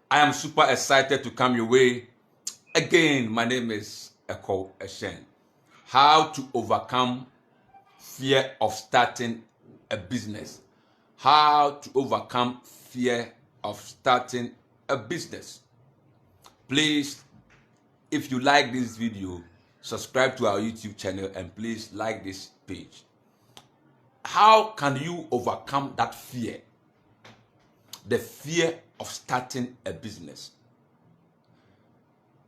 I am super excited to come your way. Again, my name is Eko Eshen. How to overcome fear of starting a business. How to overcome fear of starting a business. Please, if you like this video, subscribe to our YouTube channel and please like this page. How can you overcome that fear? The fear of starting a business.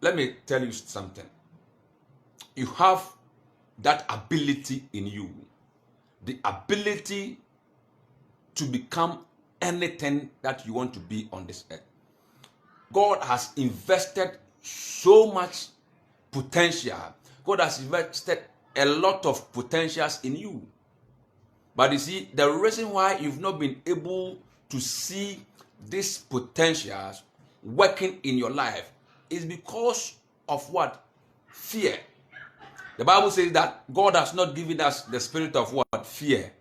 Let me tell you something. You have that ability in you, the ability to become anything that you want to be on this earth. God has invested so much potential. God has invested a lot of potentials in you. But you see, the reason why you've not been able to see these potentials working in your life is because of what? Fear. The Bible says that God has not given us the spirit of what? Fear.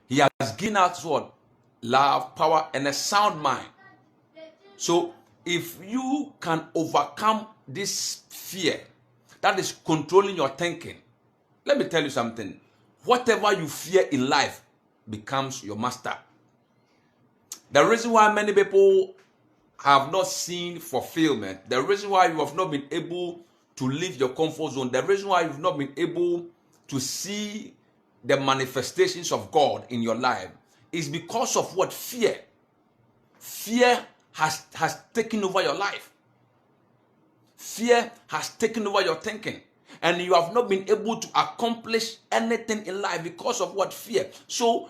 He has given us what? Love, power, and a sound mind. So if you can overcome this fear that is controlling your thinking, let me tell you something. Whatever you fear in life becomes your master. The reason why many people have not seen fulfillment, the reason why you have not been able to leave your comfort zone, the reason why you've not been able to see the manifestations of God in your life is because of what? Fear. Fear has taken over your life. Fear has taken over your thinking. And you have not been able to accomplish anything in life because of what? Fear. So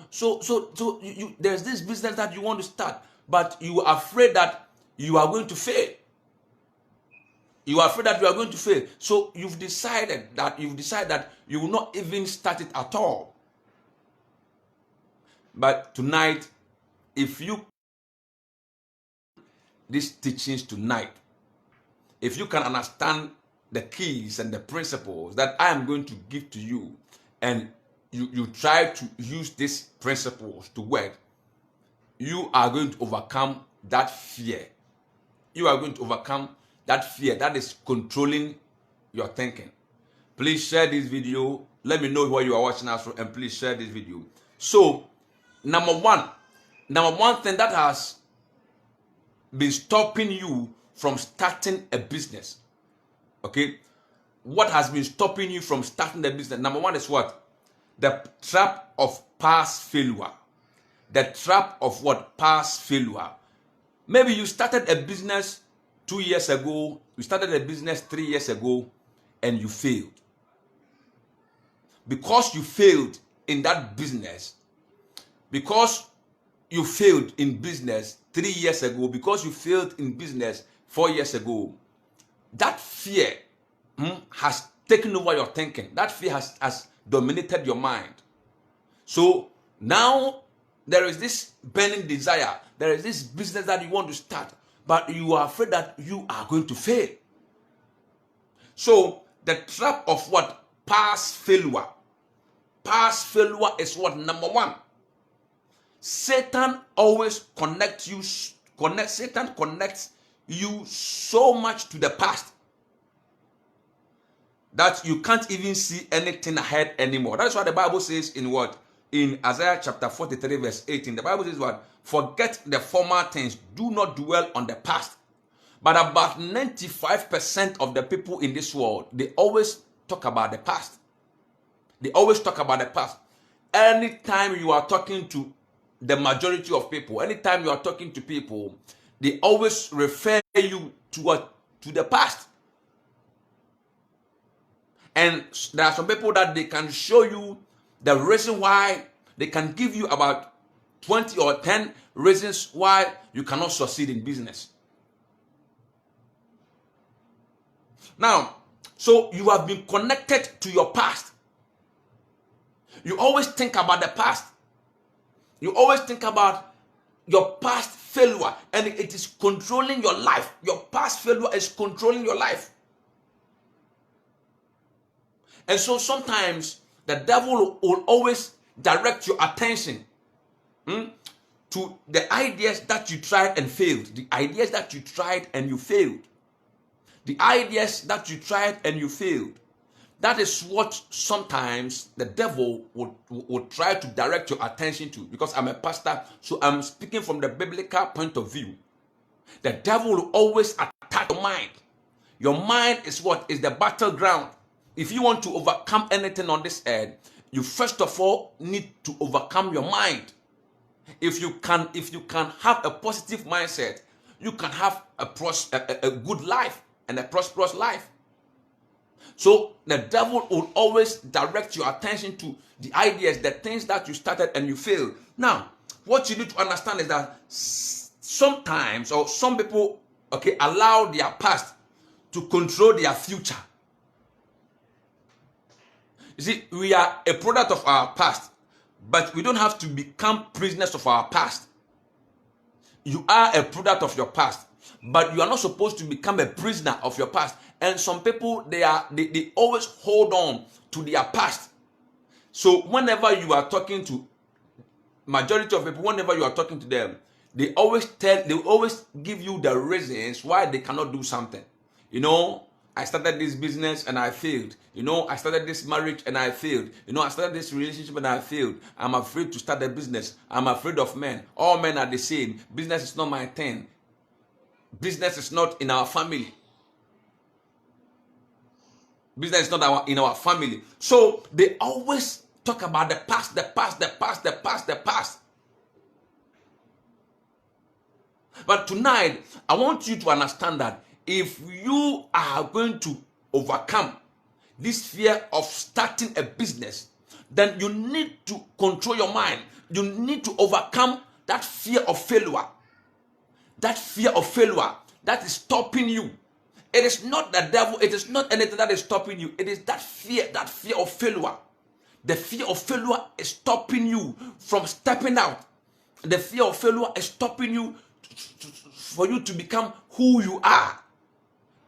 there's this business that you want to start, but you are afraid that you are going to fail. You are afraid that you are going to fail. So you've decided that you will not even start it at all. But tonight, if you these teachings tonight, if you can understand the keys and the principles that I am going to give to you, and you try to use these principles to work, you are going to overcome that fear. You are going to overcome that fear that is controlling your thinking. Please share this video. Let me know where you are watching us from, and please share this video. So, number one thing that has been stopping you from starting a business. Okay? What has been stopping you from starting the business? Number one is what? The trap of past failure. The trap of what? Past failure. Maybe you started a business 2 years ago, you started a business 3 years ago, and you failed. Because you failed in that business, because you failed in business 3 years ago, because you failed in business 4 years ago, that fear has taken over your thinking. That fear has dominated your mind. So now there is this burning desire. There is this business that you want to start, but you are afraid that you are going to fail. So the trap of what? Past failure. Past failure is what? Number one. Satan always connects you so much to the past that you can't even see anything ahead anymore. That's what the Bible says in what? In Isaiah chapter 43 verse 18. The Bible says what? Forget the former things. Do not dwell on the past. But about 95% of the people in this world, they always talk about the past. They always talk about the past. Anytime you are talking to the majority of people, anytime you are talking to people, they always refer you to what? To the past. And there are some people that they can show you the reason why, they can give you about 20 or 10 reasons why you cannot succeed in business. Now, so you have been connected to your past. You always think about the past. You always think about your past failure, and it is controlling your life. Your past failure is controlling your life. And so sometimes the devil will always direct your attention to the ideas that you tried and failed. The ideas that you tried and you failed. The ideas that you tried and you failed. That is what sometimes the devil would try to direct your attention to. Because I'm a pastor, so I'm speaking from the biblical point of view. The devil will always attack your mind. Your mind is what? Is the battleground. If you want to overcome anything on this earth, you first of all need to overcome your mind. If you can have a positive mindset, you can have a good life and a prosperous life. So the devil will always direct your attention to the ideas, the things that you started and you failed. Now, what you need to understand is that sometimes, or some people, allow their past to control their future. You see, we are a product of our past, but we don't have to become prisoners of our past. You are a product of your past, but you are not supposed to become a prisoner of your past. And some people, they always hold on to their past. So whenever you are talking to majority of people, whenever you are talking to them, they always give you the reasons why they cannot do something. I started this business and I failed. I started this marriage and I failed. I started this relationship and I failed. I'm afraid to start a business. I'm afraid of men. All men are the same. Business is not my thing. Business is not in our family. Business is not in our family. So they always talk about the past, the past, the past, the past, the past. But tonight, I want you to understand that if you are going to overcome this fear of starting a business, then you need to control your mind. You need to overcome that fear of failure. That fear of failure that is stopping you. It is not the devil, it is not anything that is stopping you. It is that fear of failure. The fear of failure is stopping you from stepping out. The fear of failure is stopping you for you to become who you are.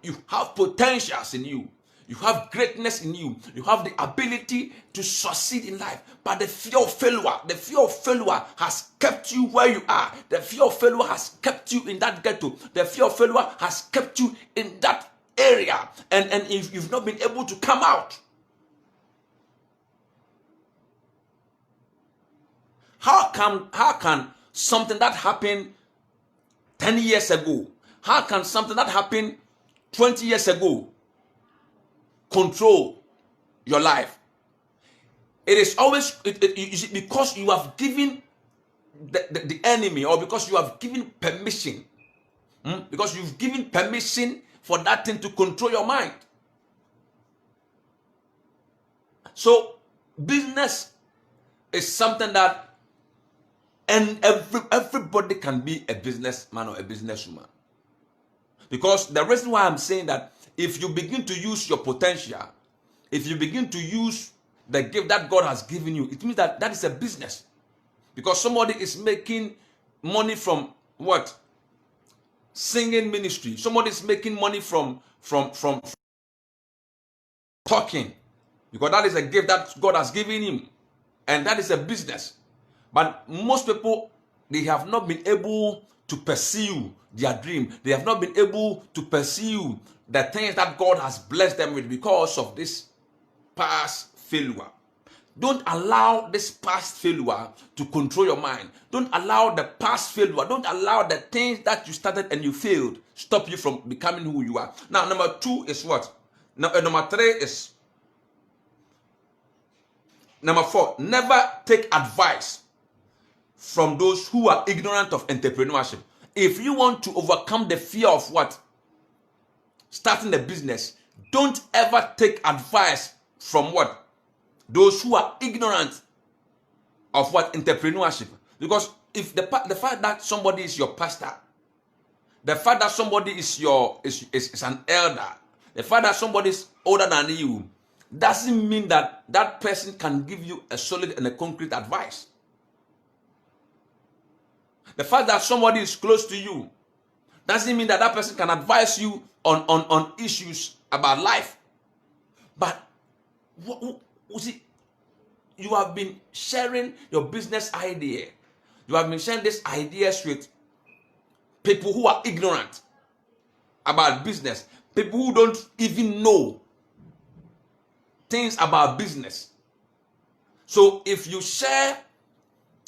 You have potentials in you. You have greatness in you. You have the ability to succeed in life. But the fear of failure has kept you where you are. The fear of failure has kept you in that ghetto. The fear of failure has kept you in that area. And if you've not been able to come out, how can something that happened 10 years ago, how can something that happened 20 years ago control your life? It is always because you have given the enemy, or because you have given permission, because you've given permission for that thing to control your mind. So business is something that, and everybody can be a businessman or a businesswoman. Because the reason why I'm saying that, if you begin to use your potential, if you begin to use the gift that God has given you, it means that is a business. Because somebody is making money from what? Singing ministry. Somebody is making money from talking. Because that is a gift that God has given him. And that is a business. But most people, they have not been able to pursue their dream. They have not been able to pursue the things that God has blessed them with because of this past failure. Don't allow this past failure to control your mind. Don't allow the past failure. Don't allow the things that you started and you failed stop you from becoming who you are. Now, number 2 is what? Number 3 is, number 4, never take advice from those who are ignorant of entrepreneurship. If you want to overcome the fear of what? Starting a business, don't ever take advice from what? Those who are ignorant of what? Entrepreneurship. Because if the fact that somebody is your pastor, the fact that somebody is an elder, the fact that somebody is older than you, doesn't mean that that person can give you a solid and a concrete advice. The fact that somebody is close to you doesn't mean that that person can advise you on issues about life. But you have been sharing your business idea. You have been sharing these ideas with people who are ignorant about business, people who don't even know things about business. So if you share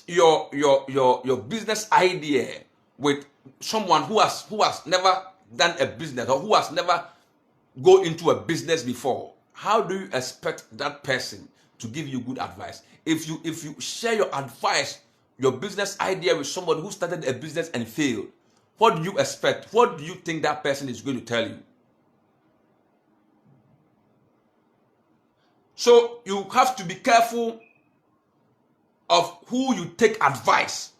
your business idea with someone who has never done a business or who has never go into a business before, how do you expect that person to give you good advice? If you share your advice, your business idea with somebody who started a business and failed, what do you expect? What do you think that person is going to tell you? So you have to be careful of who you take advice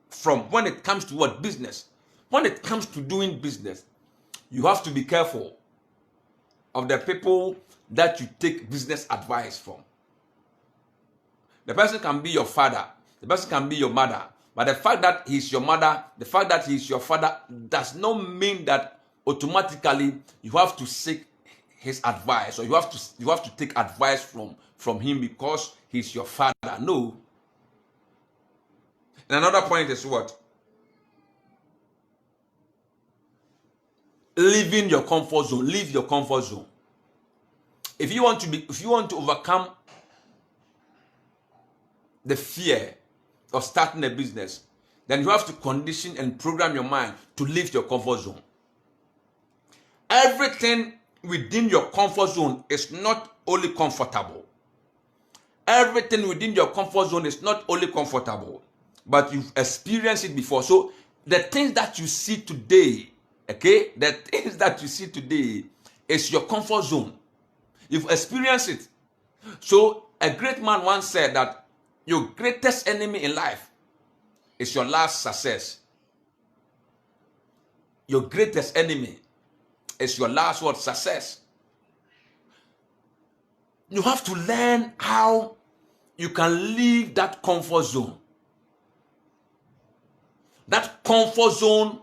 from when it comes to what business. When it comes to doing business, you have to be careful of the people that you take business advice from. The person can be your father, the person can be your mother, but the fact that he's your mother, the fact that he's your father does not mean that automatically you have to seek his advice or you have to take advice from him because he's your father. No. And another point is what? Leaving your comfort zone. Leave your comfort zone. If you want to overcome the fear of starting a business, then you have to condition and program your mind to leave your comfort zone. Everything within your comfort zone is not only comfortable. Everything within your comfort zone is not only comfortable, but you've experienced it before. So the things that you see today, okay, the things that you see today is your comfort zone. You've experienced it. So a great man once said that your greatest enemy in life is your last success. Your greatest enemy is your last word, success. You have to learn how you can leave that comfort zone. That comfort zone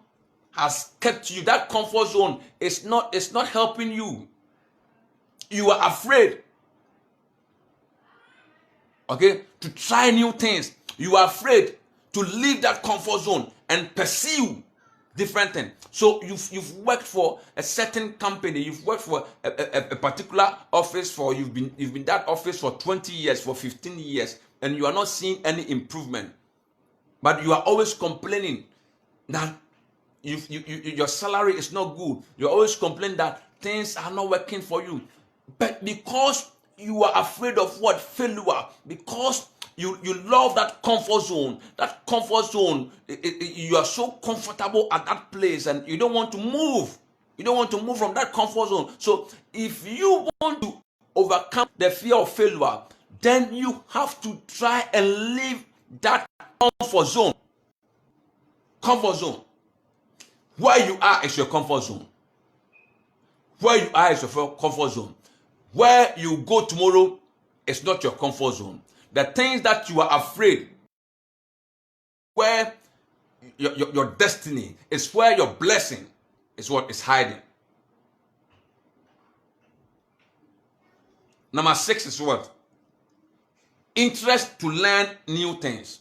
has kept you. That comfort zone is not helping you. You are afraid, okay, to try new things. You are afraid to leave that comfort zone and pursue different things. So you've worked for a certain company, you've worked for a particular office for you've been that office for 20 years, for 15 years, and you are not seeing any improvement. But you are always complaining that your salary is not good. You're always complaining that things are not working for you. But because you are afraid of what? Failure. Because you love that comfort zone. That comfort zone, you are so comfortable at that place and you don't want to move. You don't want to move from that comfort zone. So if you want to overcome the fear of failure, then you have to try and leave that comfort zone. Comfort zone. Where you are is your comfort zone. Where you are is your comfort zone. Where you go tomorrow is not your comfort zone. The things that you are afraid, where your destiny is, where your blessing is, what is hiding. Number 6 is what? Interest to learn new things.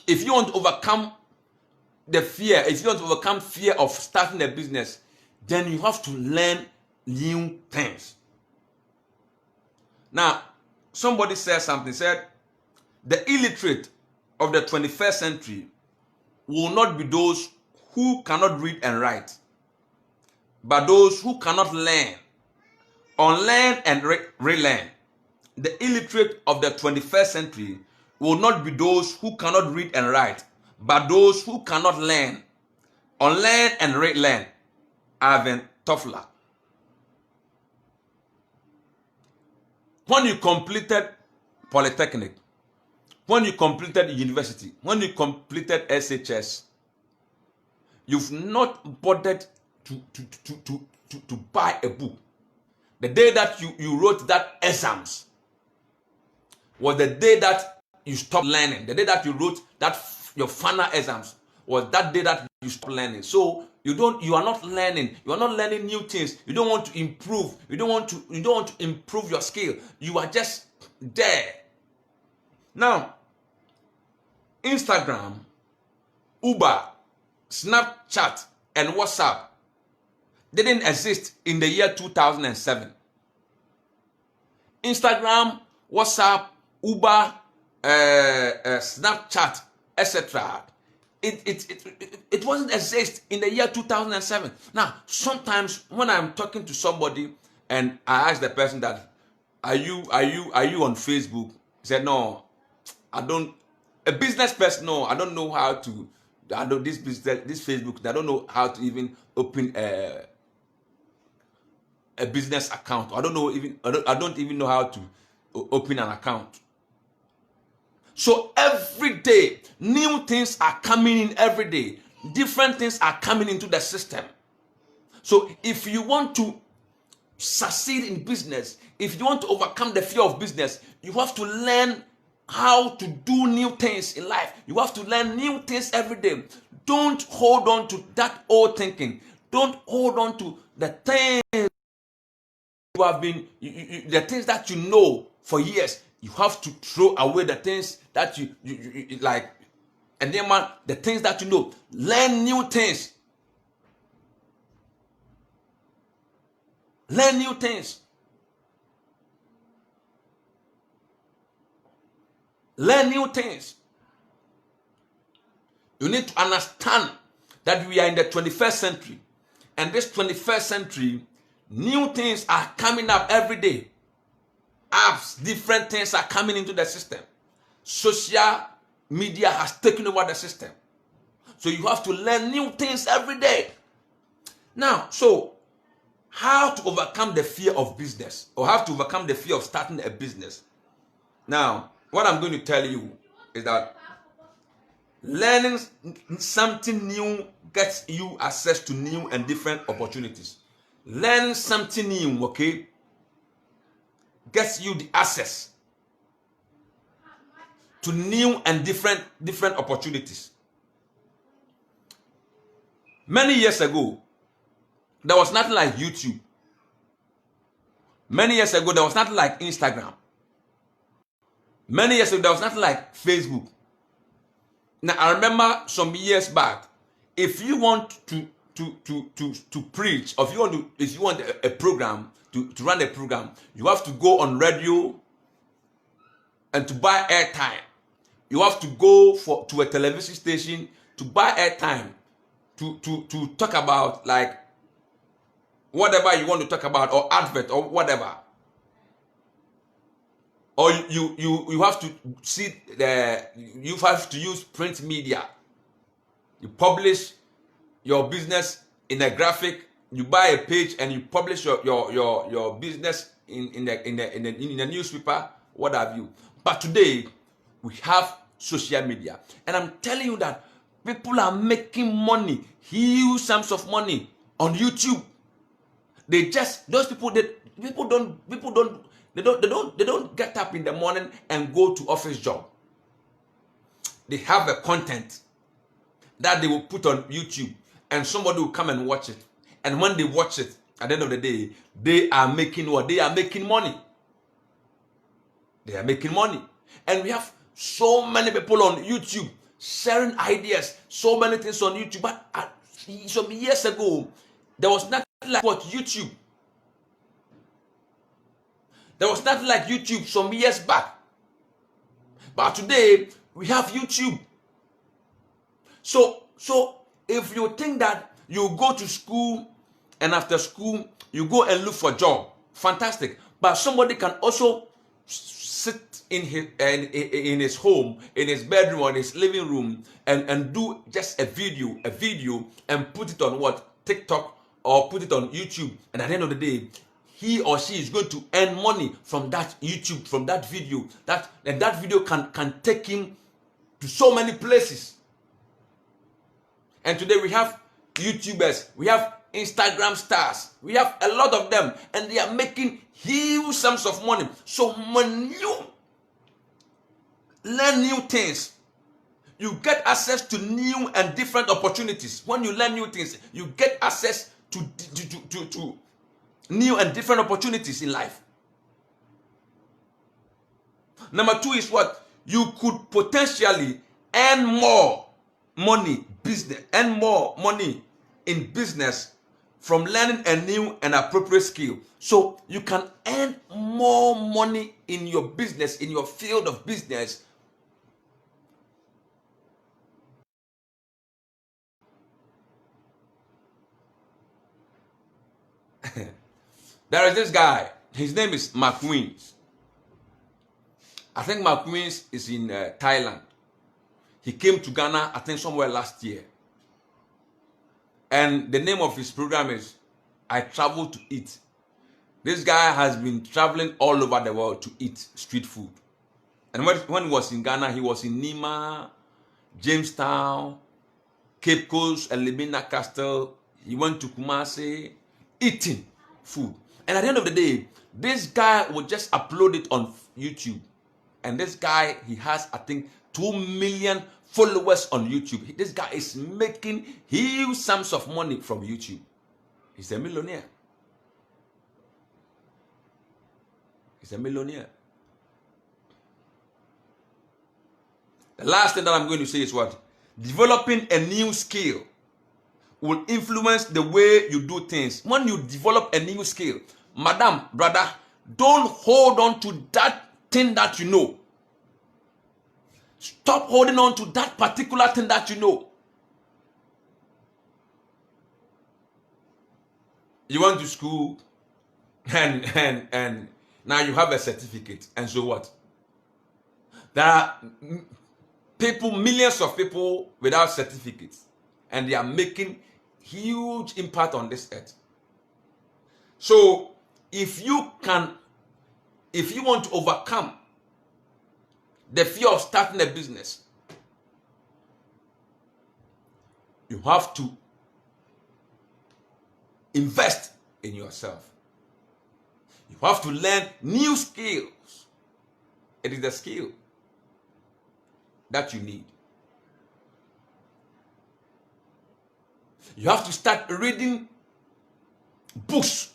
If you want to overcome the fear, if you want to overcome fear of starting a business, then you have to learn new things. Now, somebody said something, said, the illiterate of the 21st century will not be those who cannot read and write, but those who cannot learn, unlearn and relearn. The illiterate of the 21st century will not be those who cannot read and write, but those who cannot learn, unlearn and relearn. Ivan Toffler. When you completed Polytechnic, when you completed university, when you completed SHS, you've not bothered to buy a book. The day that you wrote that exams was the day that you stopped learning. The day that you wrote that your final exams was that day that you stopped learning. So you are not learning. You are not learning new things. You don't want to improve. You don't want to improve your skill. You are just there. Now, Instagram, Uber, Snapchat, and WhatsApp didn't exist in the year 2007. Instagram, WhatsApp, Uber, Snapchat, etc. It wasn't exist in the year 2007. Now, sometimes when I'm talking to somebody and I ask the person that, are you on Facebook? He said, no, I don't. A business person, no, I don't know how to. I know this Facebook. I don't know how to even open a business account. I don't even know how to open an account. So every day, new things are coming in every day. Different things are coming into the system. So if you want to succeed in business, if you want to overcome the fear of business, you have to learn how to do new things in life. You have to learn new things every day. Don't hold on to that old thinking. Don't hold on to the things you have been, the things that you know for years. You have to throw away the things that you like, and then the things that you know. Learn new things. Learn new things. Learn new things. You need to understand that we are in the 21st century, and this 21st century, new things are coming up every day. Apps, different things are coming into the system. Social media has taken over the system. So you have to learn new things every day. Now, so how to overcome the fear of business, or how to overcome the fear of starting a business? Now, what I'm going to tell you is that learning something new gets you access to new and different opportunities. Learn something new, okay, gets you the access to new and different opportunities. Many years ago, there was nothing like YouTube. Many years ago, there was nothing like Instagram. Many years ago, there was nothing like Facebook. Now, I remember some years back, if you want to preach, or if you want a program, to run a program, you have to go on radio and to buy airtime. You have to go to a television station to buy airtime to talk about, like, whatever you want to talk about, or advert, or whatever. Or you have to you have to use print media. You publish your business in a graphic. You buy a page and you publish your business in the newspaper, what have you. But today we have social media, and I'm telling you that people are making money, huge sums of money on YouTube. They don't get up in the morning and go to office job. They have a content that they will put on YouTube, and somebody will come and watch it. And when they watch it, at the end of the day, they are making what? They are making money. They are making money. And we have so many people on YouTube sharing ideas, so many things on YouTube. But some years ago, there was nothing like what YouTube. There was nothing like YouTube some years back. But today, we have YouTube. So if you think that you go to school and after school you go and look for a job, fantastic. But somebody can also sit in his home, in his bedroom, or in his living room, and do just a video and put it on what? TikTok, or put it on YouTube. And at the end of the day, he or she is going to earn money from that YouTube, from that video. And that video can take him to so many places. And today we have YouTubers, we have Instagram stars, we have a lot of them, and they are making huge sums of money. So when you learn new things, you get access to new and different opportunities. When you learn new things, you get access to new and different opportunities in life. Number two is what? You could potentially earn more money in business from learning a new and appropriate skill. So you can earn more money in your business, in your field of business, there is this guy, his name is Mark Wins. I think Mark Wins is in Thailand. He came to Ghana, I think somewhere last year. And the name of his program is I Travel to Eat. This guy has been traveling all over the world to eat street food. And when he was in Ghana, he was in Nima, Jamestown, Cape Coast, Elmina Castle. He went to Kumasi, eating food. And at the end of the day, this guy would just upload it on YouTube. And this guy, he has, I think, 2 million followers on YouTube. This guy is making huge sums of money from YouTube. He's a millionaire. He's a millionaire. The last thing that I'm going to say is what? Developing a new skill will influence the way you do things. When you develop a new skill, madam, brother, don't hold on to that thing that you know. Stop holding on to that particular thing that you know. You went to school and now you have a certificate, and so what? There are people, millions of people without certificates, and they are making huge impact on this earth. So if you want to overcome the fear of starting a business, you have to invest in yourself. You have to learn new skills. It is the skill that you need. You have to start reading books.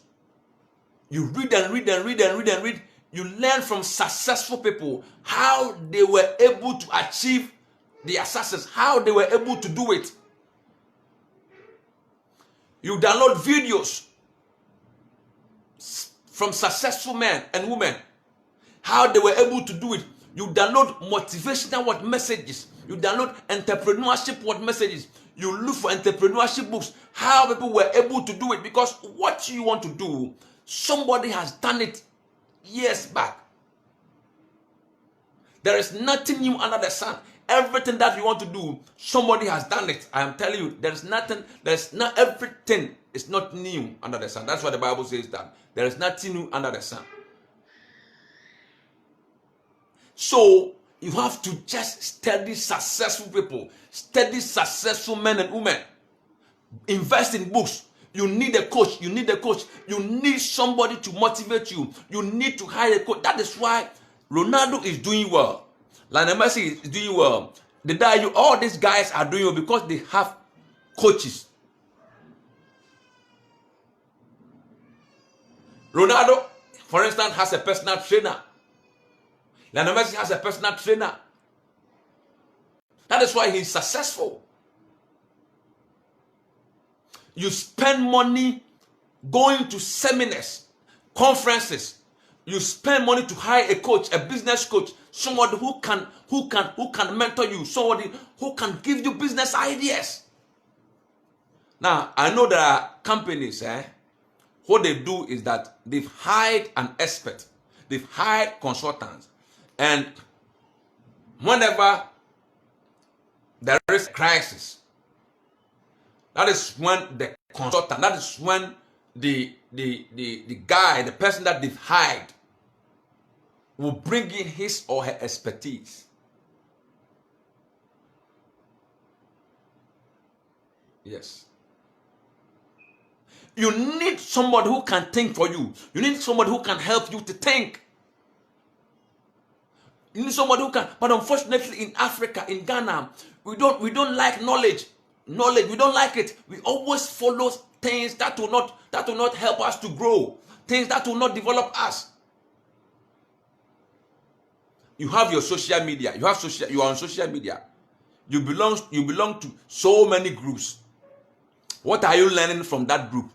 You read and read and read and read and read. You learn from successful people how they were able to achieve their success, how they were able to do it. You download videos from successful men and women, how they were able to do it. You download motivational messages. You download entrepreneurship messages. You look for entrepreneurship books, how people were able to do it. Because what you want to do, somebody has done it years back. There is nothing new under the sun. Everything that you want to do, somebody has done it. I am telling you, everything is not new under the sun. That's why the Bible says that. There is nothing new under the sun. So you have to just study successful people, study successful men and women, invest in books. You need a coach. You need a coach. You need somebody to motivate you. You need to hire a coach. That is why Ronaldo is doing well. Lionel Messi is doing well. All these guys are doing well because they have coaches. Ronaldo, for instance, has a personal trainer. Lionel Messi has a personal trainer. That is why he's successful. You spend money going to seminars, conferences. You spend money to hire a coach, a business coach, somebody who can mentor you, somebody who can give you business ideas. Now, I know there are companies, what they do is that they've hired an expert, they've hired consultants, and whenever there is a crisis, that is when the consultant, that is when the guy, the person that they've hired, will bring in his or her expertise. Yes. You need somebody who can think for you. You need somebody who can help you to think. You need somebody who can. But unfortunately, in Africa, in Ghana, we don't like knowledge. Knowledge, we don't like it. We always follow things that will not help us to grow. Things that will not develop us. You have your social media. You are on social media. You belong to so many groups. What are you learning from that group?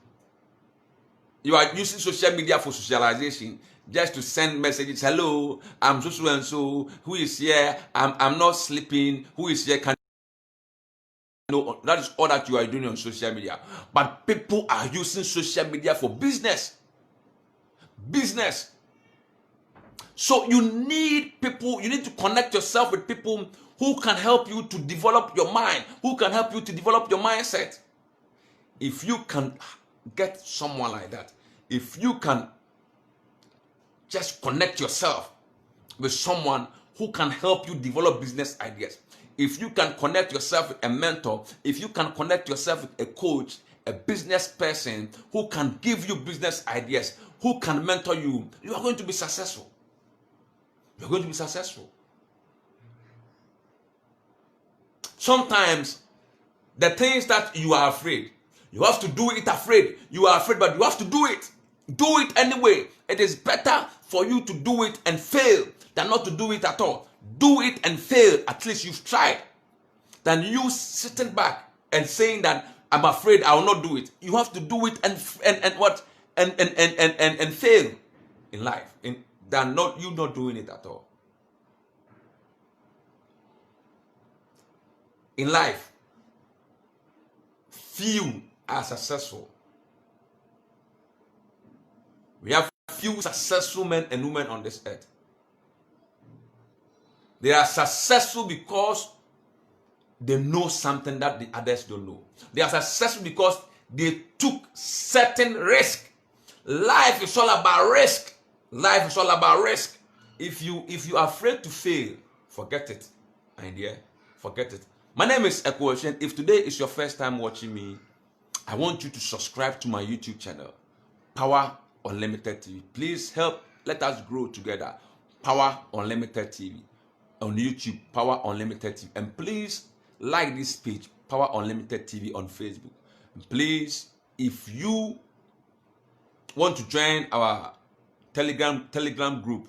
You are using social media for socialization, just to send messages. Hello, I'm so and so. Who is here? I'm not sleeping. Who is here? Can you know? That is all that you are doing on social media. But people are using social media for business. Business. So you need people. You need to connect yourself with people who can help you to develop your mind, who can help you to develop your mindset. If you can get someone like that, if you can just connect yourself with someone who can help you develop business ideas, if you can connect yourself with a mentor, if you can connect yourself with a coach, a business person who can give you business ideas, who can mentor you, you are going to be successful. You're going to be successful. Sometimes the things that you are afraid, you have to do it afraid. You are afraid, but you have to do it. Do it anyway. It is better for you to do it and fail than not to do it at all. Do it and fail. At least you've tried. Than you sitting back and saying that I'm afraid I will not do it. You have to do it and fail in life. Than not you not doing it at all. In life, few are successful. We have few successful men and women on this earth. They are successful because they know something that the others don't know. They are successful because they took certain risk. Life is all about risk. Life is all about risk. If you are afraid to fail, forget it. Idea, forget it. My name is Ekuoshen. If today is your first time watching me, I want you to subscribe to my YouTube channel, Power Unlimited TV. Please help, let us grow together. Power Unlimited TV on YouTube, Power Unlimited TV. And please like this page, Power Unlimited TV on Facebook. And please, if you want to join our Telegram group,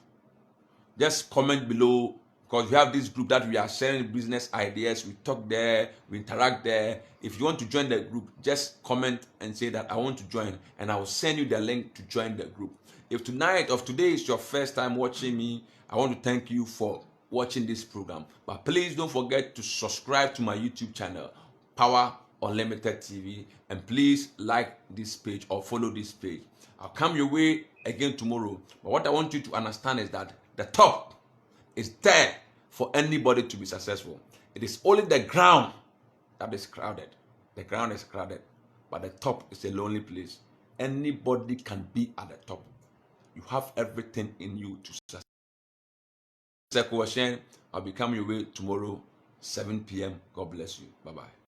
just comment below, because we have this group that we are sharing business ideas. We talk there, we interact there. If you want to join the group, just comment and say that I want to join, and I will send you the link to join the group. If today is your first time watching me, I want to thank you for watching this program. But please don't forget to subscribe to my YouTube channel, Power Unlimited TV, and please like this page or follow this page. I'll come your way again tomorrow. But what I want you to understand is that the top is there for anybody to be successful. It is only the ground that is crowded. The ground is crowded, but the top is a lonely place. Anybody can be at the top. You have everything in you to succeed. I'll be coming your way tomorrow, 7 p.m. God bless you. Bye-bye.